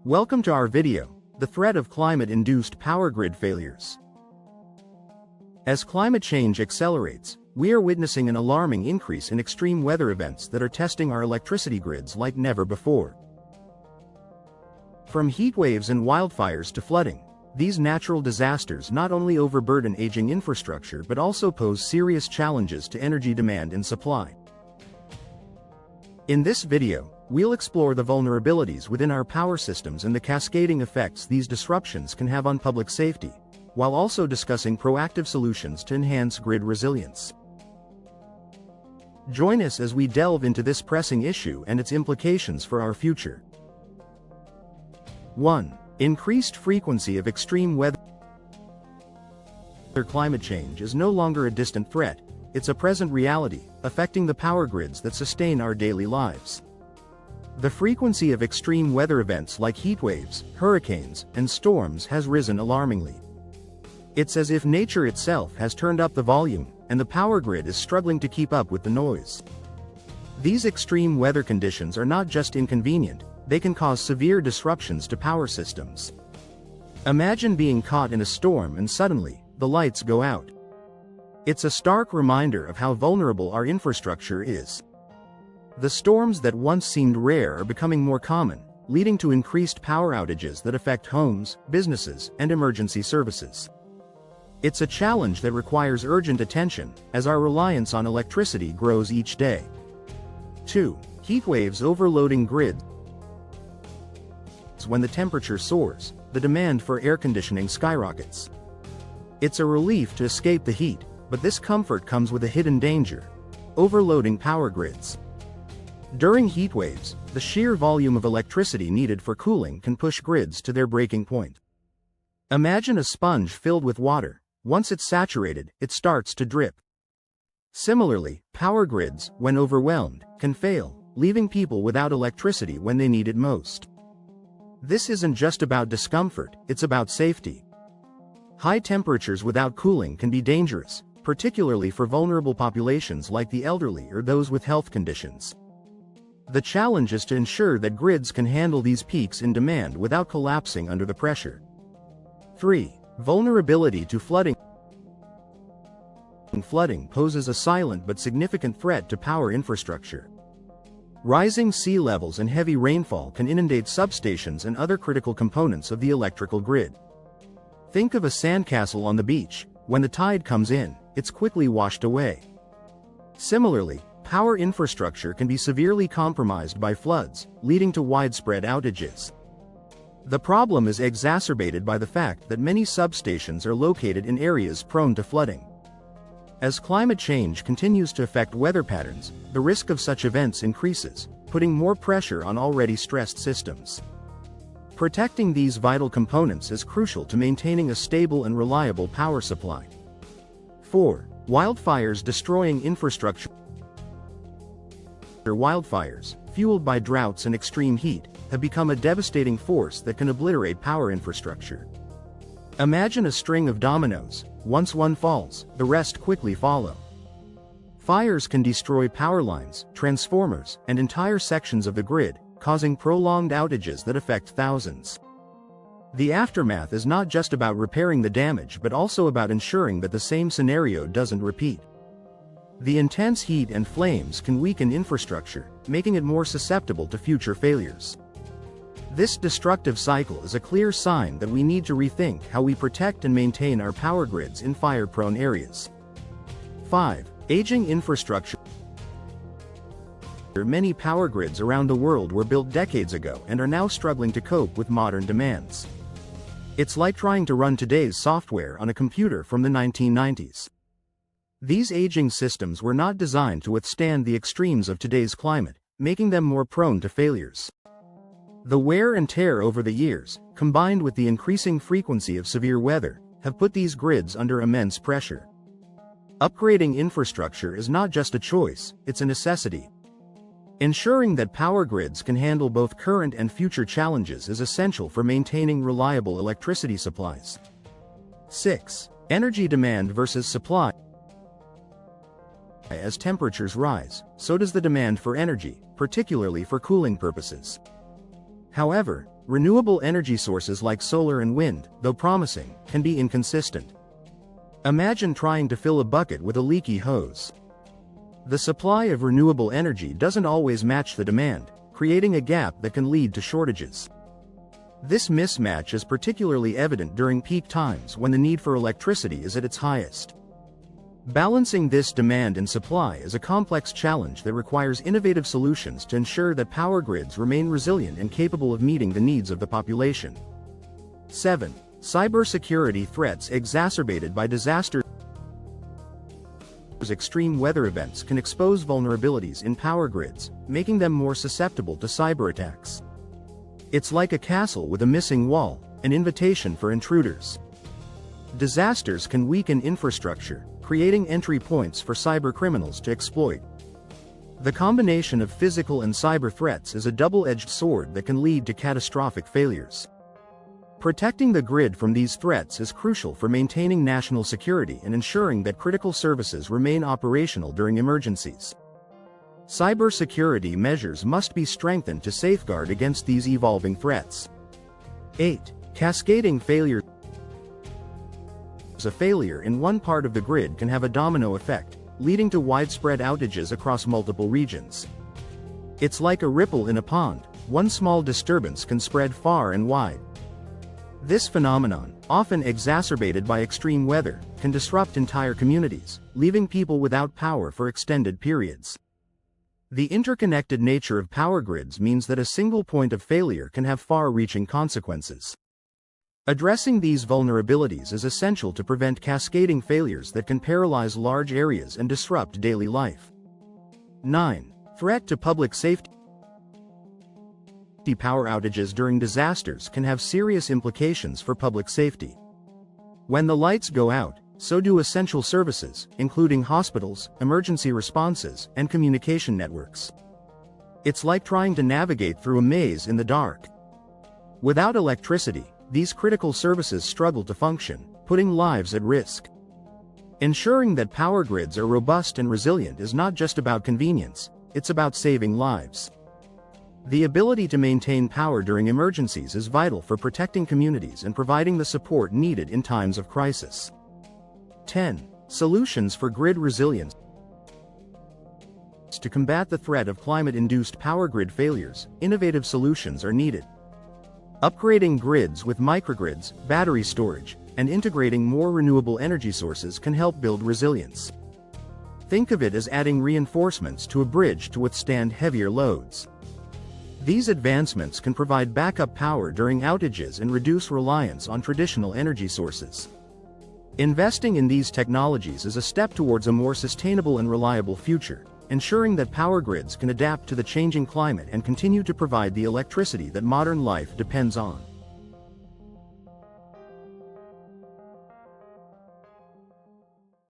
Welcome to our video, the threat of climate-induced power grid failures. As climate change accelerates, we are witnessing an alarming increase in extreme weather events that are testing our electricity grids like never before. From heat waves and wildfires to flooding, these natural disasters not only overburden aging infrastructure but also pose serious challenges to energy demand and supply. In this video, we'll explore the vulnerabilities within our power systems and the cascading effects these disruptions can have on public safety, while also discussing proactive solutions to enhance grid resilience. Join us as we delve into this pressing issue and its implications for our future. 1. Increased frequency of extreme weather. Climate change is no longer a distant threat, it's a present reality, affecting the power grids that sustain our daily lives. The frequency of extreme weather events like heat waves, hurricanes, and storms has risen alarmingly. It's as if nature itself has turned up the volume, and the power grid is struggling to keep up with the noise. These extreme weather conditions are not just inconvenient, they can cause severe disruptions to power systems. Imagine being caught in a storm and suddenly, the lights go out. It's a stark reminder of how vulnerable our infrastructure is. The storms that once seemed rare are becoming more common, leading to increased power outages that affect homes, businesses, and emergency services. It's a challenge that requires urgent attention, as our reliance on electricity grows each day. 2. Heat waves overloading grids. When the temperature soars, the demand for air conditioning skyrockets. It's a relief to escape the heat, but this comfort comes with a hidden danger: overloading power grids. During heat waves, the sheer volume of electricity needed for cooling can push grids to their breaking point. Imagine a sponge filled with water. Once it's saturated, it starts to drip. Similarly, power grids, when overwhelmed, can fail, leaving people without electricity when they need it most. This isn't just about discomfort, it's about safety. High temperatures without cooling can be dangerous, particularly for vulnerable populations like the elderly or those with health conditions. The challenge is to ensure that grids can handle these peaks in demand without collapsing under the pressure. 3. Vulnerability to flooding. Flooding poses a silent but significant threat to power infrastructure. Rising sea levels and heavy rainfall can inundate substations and other critical components of the electrical grid. Think of a sandcastle on the beach. When the tide comes in, it's quickly washed away. Similarly, power infrastructure can be severely compromised by floods, leading to widespread outages. The problem is exacerbated by the fact that many substations are located in areas prone to flooding. As climate change continues to affect weather patterns, the risk of such events increases, putting more pressure on already stressed systems. Protecting these vital components is crucial to maintaining a stable and reliable power supply. 4. Wildfires destroying infrastructure. Wildfires, fueled by droughts and extreme heat, have become a devastating force that can obliterate power infrastructure. Imagine a string of dominoes. Once one falls, the rest quickly follow. Fires can destroy power lines, transformers, and entire sections of the grid, causing prolonged outages that affect thousands. The aftermath is not just about repairing the damage but also about ensuring that the same scenario doesn't repeat. The intense heat and flames can weaken infrastructure, making it more susceptible to future failures. This destructive cycle is a clear sign that we need to rethink how we protect and maintain our power grids in fire-prone areas. 5. Aging infrastructure. Many power grids around the world were built decades ago and are now struggling to cope with modern demands. It's like trying to run today's software on a computer from the 1990s. These aging systems were not designed to withstand the extremes of today's climate, making them more prone to failures. The wear and tear over the years, combined with the increasing frequency of severe weather, have put these grids under immense pressure. Upgrading infrastructure is not just a choice, it's a necessity. Ensuring that power grids can handle both current and future challenges is essential for maintaining reliable electricity supplies. 6. Energy demand versus supply. As temperatures rise, so does the demand for energy, particularly for cooling purposes. However, renewable energy sources like solar and wind, though promising, can be inconsistent. Imagine trying to fill a bucket with a leaky hose. The supply of renewable energy doesn't always match the demand, creating a gap that can lead to shortages. This mismatch is particularly evident during peak times when the need for electricity is at its highest. Balancing this demand and supply is a complex challenge that requires innovative solutions to ensure that power grids remain resilient and capable of meeting the needs of the population. 7. Cybersecurity threats exacerbated by disasters. Extreme weather events can expose vulnerabilities in power grids, making them more susceptible to cyber attacks. It's like a castle with a missing wall, an invitation for intruders. Disasters can weaken infrastructure, creating entry points for cyber criminals to exploit. The combination of physical and cyber threats is a double-edged sword that can lead to catastrophic failures. Protecting the grid from these threats is crucial for maintaining national security and ensuring that critical services remain operational during emergencies. Cybersecurity measures must be strengthened to safeguard against these evolving threats. 8. Cascading failure. A failure in one part of the grid can have a domino effect, leading to widespread outages across multiple regions. It's like a ripple in a pond. One small disturbance can spread far and wide. This phenomenon, often exacerbated by extreme weather, can disrupt entire communities, leaving people without power for extended periods. The interconnected nature of power grids means that a single point of failure can have far-reaching consequences. Addressing these vulnerabilities is essential to prevent cascading failures that can paralyze large areas and disrupt daily life. 9. Threat to public safety. Power outages during disasters can have serious implications for public safety. When the lights go out, so do essential services, including hospitals, emergency responses, and communication networks. It's like trying to navigate through a maze in the dark. Without electricity, these critical services struggle to function, putting lives at risk. Ensuring that power grids are robust and resilient is not just about convenience, it's about saving lives. The ability to maintain power during emergencies is vital for protecting communities and providing the support needed in times of crisis. 10. Solutions for grid resilience. To combat the threat of climate-induced power grid failures, innovative solutions are needed. Upgrading grids with microgrids, battery storage, and integrating more renewable energy sources can help build resilience. Think of it as adding reinforcements to a bridge to withstand heavier loads. These advancements can provide backup power during outages and reduce reliance on traditional energy sources. Investing in these technologies is a step towards a more sustainable and reliable future, ensuring that power grids can adapt to the changing climate and continue to provide the electricity that modern life depends on.